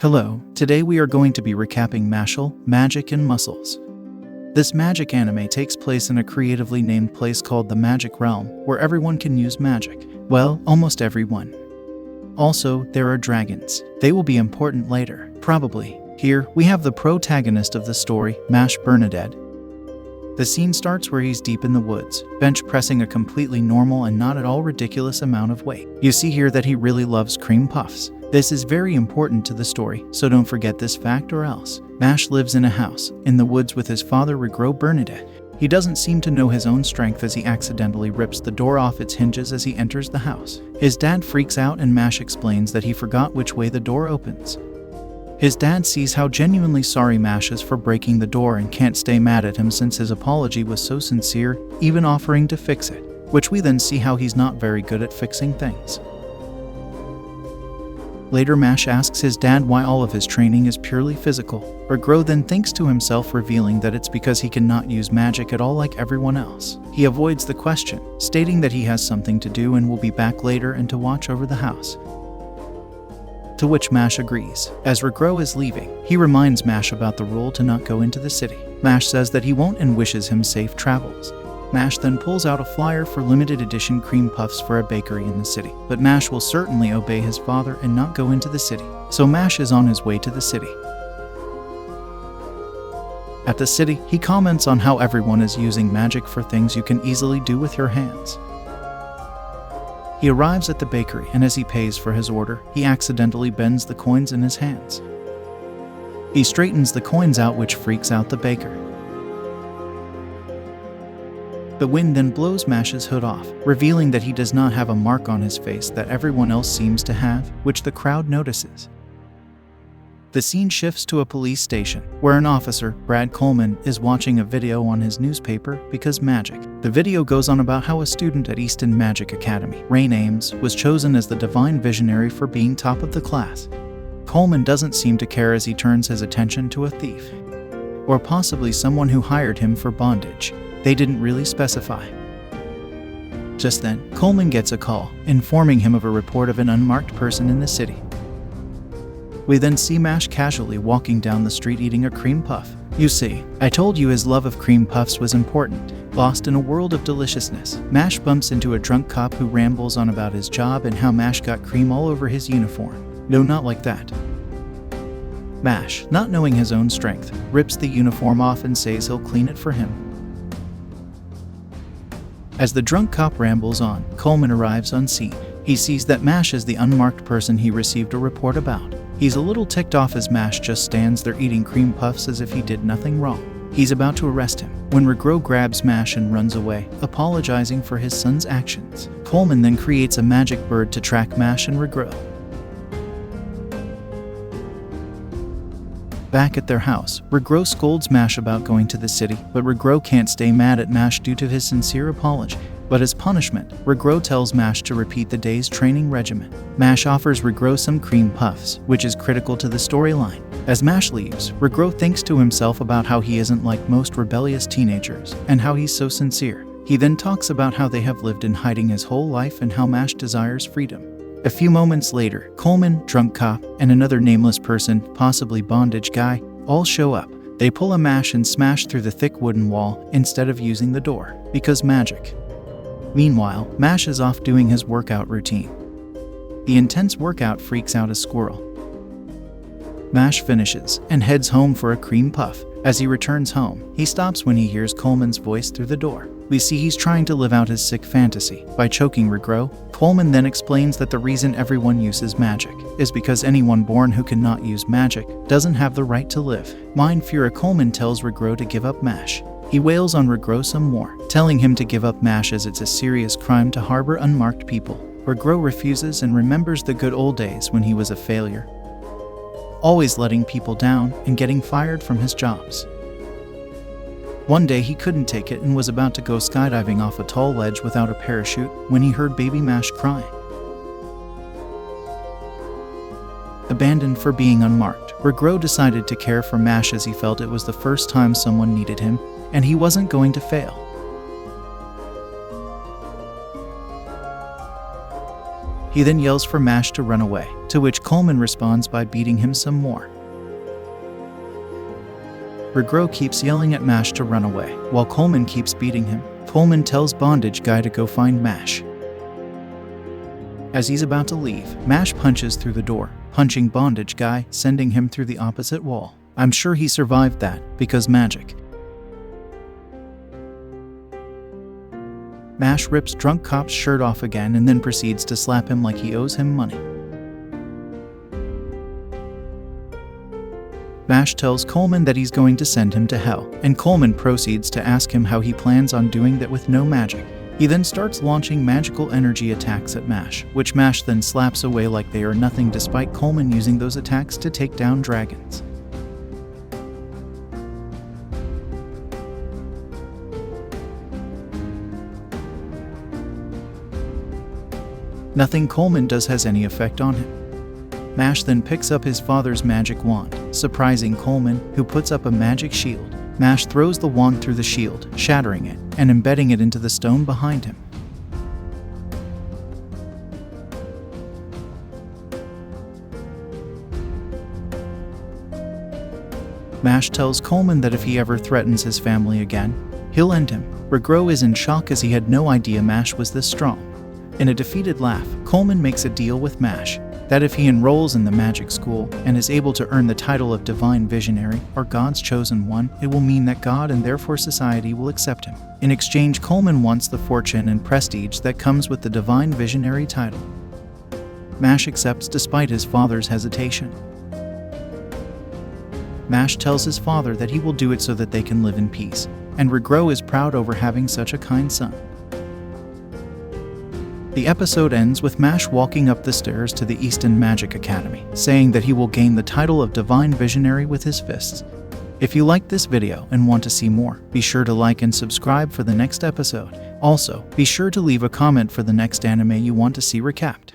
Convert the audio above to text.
Hello, today we are going to be recapping Mashle, Magic and Muscles. This magic anime takes place in a creatively named place called the Magic Realm, where everyone can use magic. Well, almost everyone. Also, there are dragons. They will be important later, probably. Here, we have the protagonist of the story, Mashle Bernadette. The scene starts where he's deep in the woods, bench pressing a completely normal and not at all ridiculous amount of weight. You see here that he really loves cream puffs. This is very important to the story, so don't forget this fact or else. Mashle lives in a house, in the woods with his father Bernadette. He doesn't seem to know his own strength as he accidentally rips the door off its hinges as he enters the house. His dad freaks out and Mashle explains that he forgot which way the door opens. His dad sees how genuinely sorry Mashle is for breaking the door and can't stay mad at him since his apology was so sincere, even offering to fix it, which we then see how he's not very good at fixing things. Later, Mashle asks his dad why all of his training is purely physical. Regro then thinks to himself, revealing that it's because he cannot use magic at all like everyone else. He avoids the question, stating that he has something to do and will be back later and to watch over the house. To which Mashle agrees. As Regro is leaving, he reminds Mashle about the rule to not go into the city. Mashle says that he won't and wishes him safe travels. Mashle then pulls out a flyer for limited edition cream puffs for a bakery in the city. But Mashle will certainly obey his father and not go into the city. So Mashle is on his way to the city. At the city, he comments on how everyone is using magic for things you can easily do with your hands. He arrives at the bakery and as he pays for his order, he accidentally bends the coins in his hands. He straightens the coins out, which freaks out the baker. The wind then blows Mashle's hood off, revealing that he does not have a mark on his face that everyone else seems to have, which the crowd notices. The scene shifts to a police station, where an officer, Brad Coleman, is watching a video on his newspaper because magic. The video goes on about how a student at Easton Magic Academy, Rain Ames, was chosen as the divine visionary for being top of the class. Coleman doesn't seem to care as he turns his attention to a thief. Or possibly someone who hired him for bondage. They didn't really specify. Just then, Coleman gets a call, informing him of a report of an unmarked person in the city. We then see Mashle casually walking down the street eating a cream puff. You see, I told you his love of cream puffs was important. Lost in a world of deliciousness, Mashle bumps into a drunk cop who rambles on about his job and how Mashle got cream all over his uniform. No, not like that. Mashle, not knowing his own strength, rips the uniform off and says he'll clean it for him. As the drunk cop rambles on, Coleman arrives on scene. He sees that Mashle is the unmarked person he received a report about. He's a little ticked off as Mashle just stands there eating cream puffs as if he did nothing wrong. He's about to arrest him, when Regro grabs Mashle and runs away, apologizing for his son's actions. Coleman then creates a magic bird to track Mashle and Regro. Back at their house, Regro scolds Mashle about going to the city, but Regro can't stay mad at Mashle due to his sincere apology. But as punishment, Regro tells Mashle to repeat the day's training regimen. Mashle offers Regro some cream puffs, which is critical to the storyline. As Mashle leaves, Regro thinks to himself about how he isn't like most rebellious teenagers, and how he's so sincere. He then talks about how they have lived in hiding his whole life and how Mashle desires freedom. A few moments later, Coleman, drunk cop, and another nameless person, possibly bondage guy, all show up. They pull a Mashle and smash through the thick wooden wall instead of using the door, because magic. Meanwhile, Mashle is off doing his workout routine. The intense workout freaks out a squirrel. Mashle finishes and heads home for a cream puff. As he returns home, he stops when he hears Coleman's voice through the door. We see he's trying to live out his sick fantasy by choking Regro. Coleman then explains that the reason everyone uses magic is because anyone born who cannot use magic doesn't have the right to live. Mind Fury, Coleman tells Regro to give up Mashle. He wails on Regro some more, telling him to give up Mashle as it's a serious crime to harbor unmarked people. Regro refuses and remembers the good old days when he was a failure, always letting people down and getting fired from his jobs. One day he couldn't take it and was about to go skydiving off a tall ledge without a parachute when he heard baby Mashle crying. Abandoned for being unmarked, Regro decided to care for Mashle as he felt it was the first time someone needed him, and he wasn't going to fail. He then yells for Mash to run away, to which Coleman responds by beating him some more. Regro keeps yelling at Mash to run away, while Coleman keeps beating him. Coleman tells Bondage Guy to go find Mash. As he's about to leave, Mash punches through the door, punching Bondage Guy, sending him through the opposite wall. I'm sure he survived that, because magic. Mash rips Drunk Cop's shirt off again and then proceeds to slap him like he owes him money. Mash tells Coleman that he's going to send him to hell, and Coleman proceeds to ask him how he plans on doing that with no magic. He then starts launching magical energy attacks at Mash, which Mash then slaps away like they are nothing despite Coleman using those attacks to take down dragons. Nothing Coleman does has any effect on him. Mash then picks up his father's magic wand, surprising Coleman, who puts up a magic shield. Mash throws the wand through the shield, shattering it, and embedding it into the stone behind him. Mash tells Coleman that if he ever threatens his family again, he'll end him. Regro is in shock as he had no idea Mash was this strong. In a defeated laugh, Coleman makes a deal with Mash that if he enrolls in the magic school and is able to earn the title of Divine Visionary, or God's Chosen One, it will mean that God and therefore society will accept him. In exchange, Coleman wants the fortune and prestige that comes with the Divine Visionary title. Mash accepts despite his father's hesitation. Mash tells his father that he will do it so that they can live in peace, and Regro is proud over having such a kind son. The episode ends with Mash walking up the stairs to the Easton Magic Academy, saying that he will gain the title of Divine Visionary with his fists. If you liked this video and want to see more, be sure to like and subscribe for the next episode. Also, be sure to leave a comment for the next anime you want to see recapped.